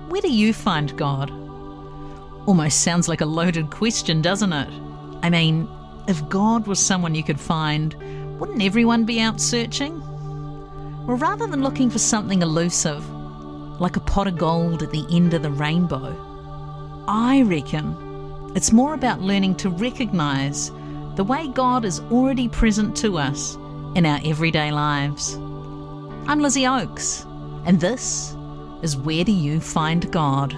Where do you find God? Almost sounds like a loaded question, doesn't it? I mean, if God was someone you could find, wouldn't everyone be out searching? Well, rather than looking for something elusive, like a pot of gold at the end of the rainbow, I reckon it's more about learning to recognise the way God is already present to us in our everyday lives. I'm Lizzie Oakes, and this is Where Do You Find God?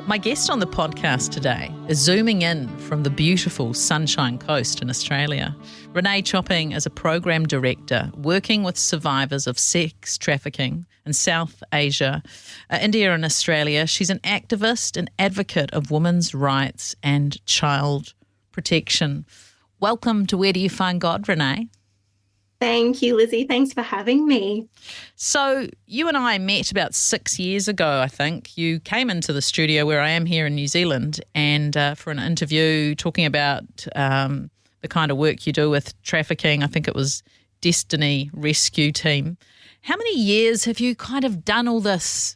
My guest on the podcast today is zooming in from the beautiful Sunshine Coast in Australia. Renee Chopping is a program director working with survivors of sex trafficking in South Asia, India and Australia. She's an activist and advocate of women's rights and child protection. Welcome to Where Do You Find God, Renee? Thank you, Lizzie. Thanks for having me. So you and I met about 6 years ago, I think. You came into the studio where I am here in New Zealand and for an interview talking about the kind of work you do with trafficking. I think it was Destiny Rescue Team. How many years have you kind of done all this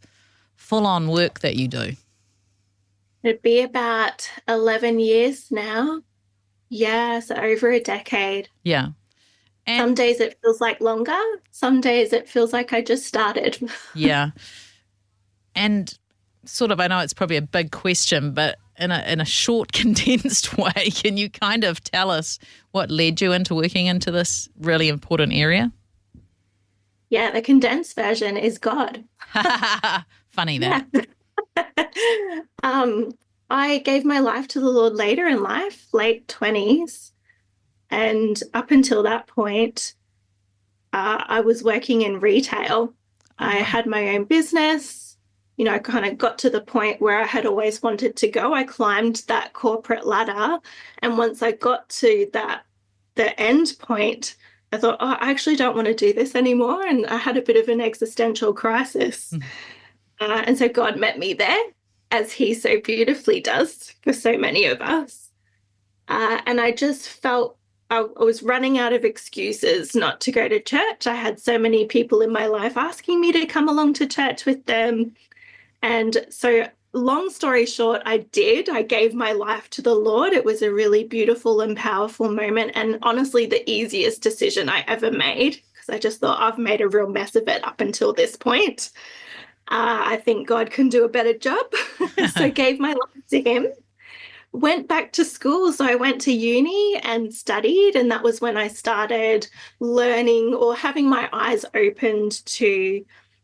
full-on work that you do? It'd be about 11 years now. Yeah, so over a decade. Yeah. And some days it feels like longer. Some days it feels like I just started. Yeah. And sort of, I know it's probably a big question, but in a short, condensed way, can you kind of tell us what led you into working into this really important area? Yeah, the condensed version is God. Funny that. Yeah. I gave my life to the Lord later in life, late 20s. And up until that point, I was working in retail. I had my own business. You know, I kind of got to the point where I had always wanted to go. I climbed that corporate ladder. And once I got to the end point, I thought, oh, I actually don't want to do this anymore. And I had a bit of an existential crisis. And so God met me there, as he so beautifully does for so many of us. And I just felt I was running out of excuses not to go to church. I had so many people in my life asking me to come along to church with them. And so long story short, I did. I gave my life to the Lord. It was a really beautiful and powerful moment, and honestly, the easiest decision I ever made, because I just thought I've made a real mess of it up until this point. I think God can do a better job. So gave my life to him. Went back to school. So I went to uni and studied, and that was when I started learning or having my eyes opened to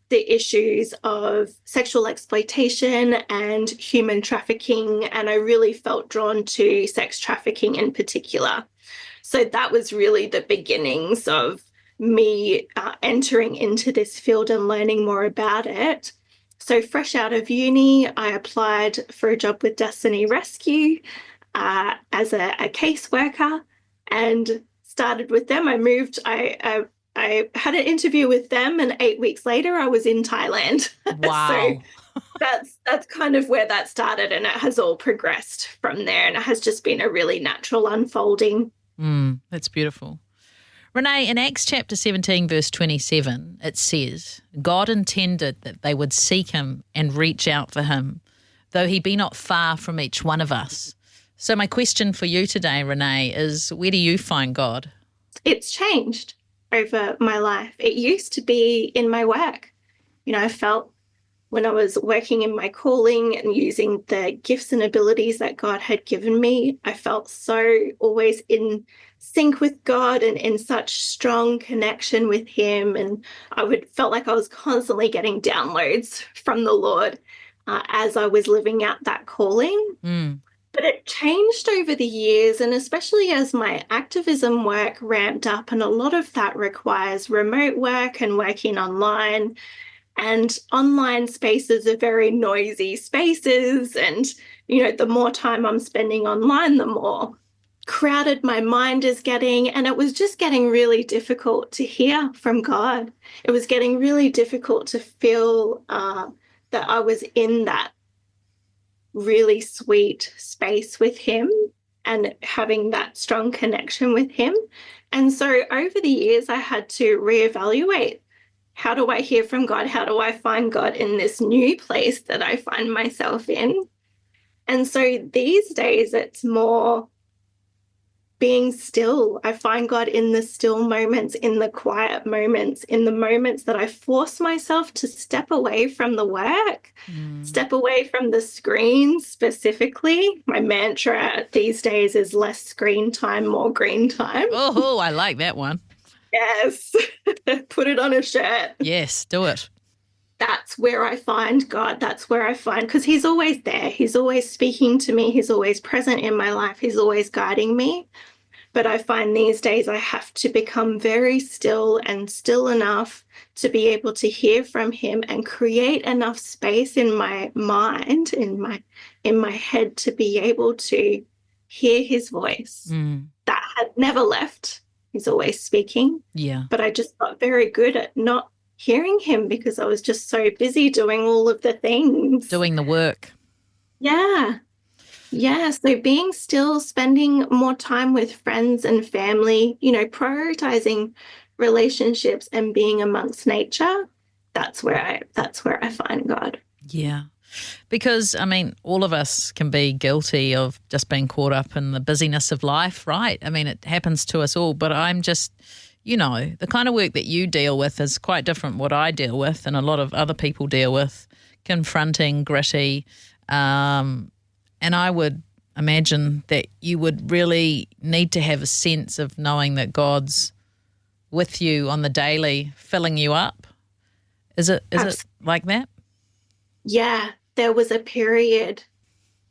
the issues of sexual exploitation and human trafficking, and I really felt drawn to sex trafficking in particular. So that was really the beginnings of me entering into this field and learning more about it. So fresh out of uni, I applied for a job with Destiny Rescue as a caseworker and started with them. I moved, I had an interview with them, and 8 weeks later I was in Thailand. Wow. So that's kind of where that started, and it has all progressed from there, and it has just been a really natural unfolding. That's beautiful. Renee, in Acts chapter 17, verse 27, it says, God intended that they would seek him and reach out for him, though he be not far from each one of us. So my question for you today, Renee, is where do you find God? It's changed over my life. It used to be in my work. You know, I felt when I was working in my calling and using the gifts and abilities that God had given me, I felt so always in sync with God and in such strong connection with him. And felt like I was constantly getting downloads from the Lord as I was living out that calling. But it changed over the years, and especially as my activism work ramped up, and a lot of that requires remote work and working online. And online spaces are very noisy spaces. And, you know, the more time I'm spending online, the more crowded my mind is getting. And it was just getting really difficult to hear from God. It was getting really difficult to feel that I was in that really sweet space with him and having that strong connection with him. And so over the years, I had to reevaluate how do I hear from God? How do I find God in this new place that I find myself in? And so these days it's more being still. I find God in the still moments, in the quiet moments, in the moments that I force myself to step away from the work, step away from the screen specifically. My mantra these days is less screen time, more green time. Oh, I like that one. Yes. Put it on a shirt. Yes, do it. That's where I find God. That's where I find, because he's always there. He's always speaking to me. He's always present in my life. He's always guiding me. But I find these days I have to become very still and still enough to be able to hear from him and create enough space in my mind, in my head, to be able to hear his voice. That had never left. He's always speaking. Yeah. But I just got very good at not hearing him because I was just so busy doing all of the things. Doing the work. Yeah. Yeah, so being still, spending more time with friends and family, prioritizing relationships and being amongst nature, that's where I find God. Yeah. Because, I mean, all of us can be guilty of just being caught up in the busyness of life, right? I mean, it happens to us all, but I'm just, the kind of work that you deal with is quite different what I deal with and a lot of other people deal with, confronting, gritty, and I would imagine that you would really need to have a sense of knowing that God's with you on the daily, filling you up. Is it like that? Yeah, there was a period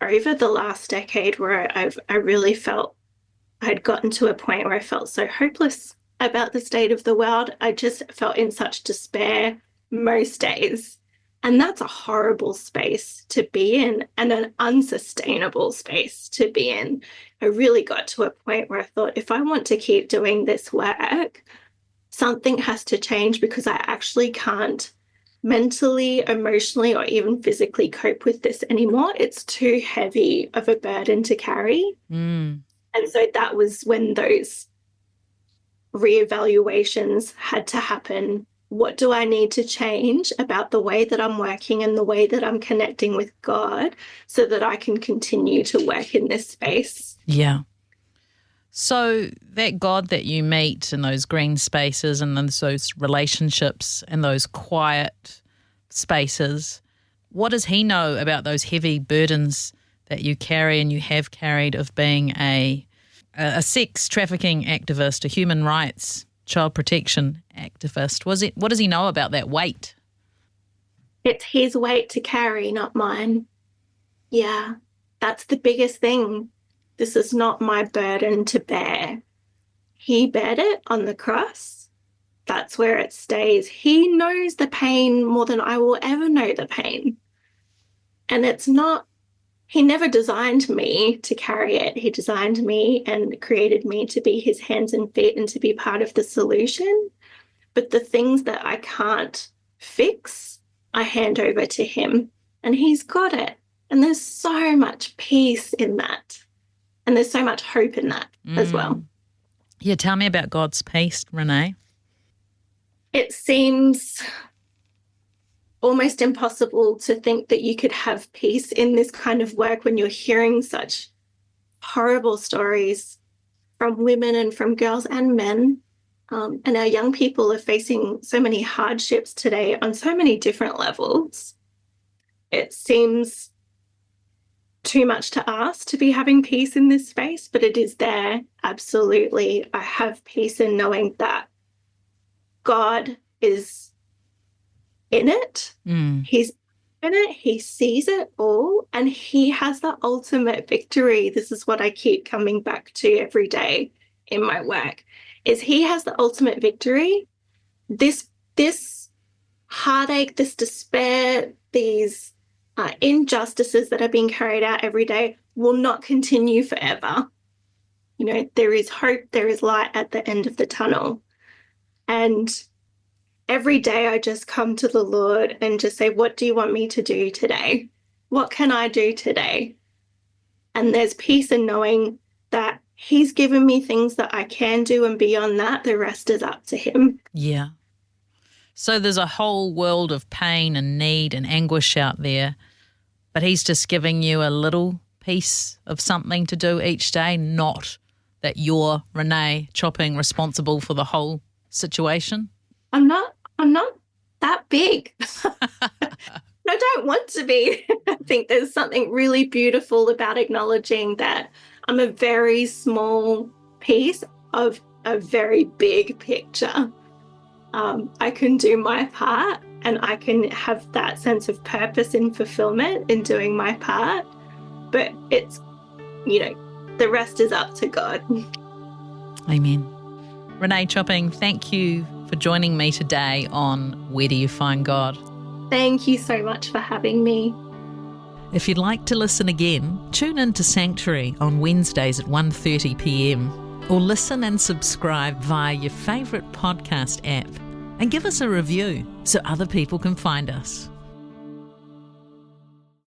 over the last decade where I really felt I'd gotten to a point where I felt so hopeless about the state of the world. I just felt in such despair most days. And that's a horrible space to be in and an unsustainable space to be in. I really got to a point where I thought, if I want to keep doing this work, something has to change because I actually can't mentally, emotionally, or even physically cope with this anymore. It's too heavy of a burden to carry. And so that was when those reevaluations had to happen. What do I need to change about the way that I'm working and the way that I'm connecting with God so that I can continue to work in this space? Yeah. So that God that you meet in those green spaces and those relationships and those quiet spaces, what does he know about those heavy burdens that you carry and you have carried of being a sex trafficking activist, a human rights child protection activist? What does he know about that weight? It's his weight to carry, not mine. Yeah, that's the biggest thing. This is not my burden to bear. He bared it on the cross. That's where it stays. He knows the pain more than I will ever know the pain. And he never designed me to carry it. He designed me and created me to be his hands and feet and to be part of the solution. But the things that I can't fix, I hand over to him and he's got it. And there's so much peace in that. And there's so much hope in that as well. Yeah, tell me about God's peace, Renee. It seems almost impossible to think that you could have peace in this kind of work when you're hearing such horrible stories from women and from girls and men. And our young people are facing so many hardships today on so many different levels. It seems too much to ask to be having peace in this space, but it is there. Absolutely. I have peace in knowing that God is in it. He's in it. He sees it all and he has the ultimate victory. This is what I keep coming back to every day in my work, is he has the ultimate victory. This heartache, this despair, these injustices that are being carried out every day will not continue forever. There is hope, there is light at the end of the tunnel. And every day I just come to the Lord and just say, what do you want me to do today? What can I do today? And there's peace in knowing that he's given me things that I can do, and beyond that, the rest is up to him. Yeah. So there's a whole world of pain and need and anguish out there, but He's just giving you a little piece of something to do each day, not that you're, Renee Chopping, responsible for the whole situation? I'm not that big. I don't want to be. I think there's something really beautiful about acknowledging that I'm a very small piece of a very big picture. I can do my part, and I can have that sense of purpose and fulfillment in doing my part. But it's, the rest is up to God. Amen. Renee Chopping, thank you for joining me today on Where Do You Find God? Thank you so much for having me. If you'd like to listen again, tune in to Sanctuary on Wednesdays at 1:30 p.m. or listen and subscribe via your favourite podcast app and give us a review so other people can find us.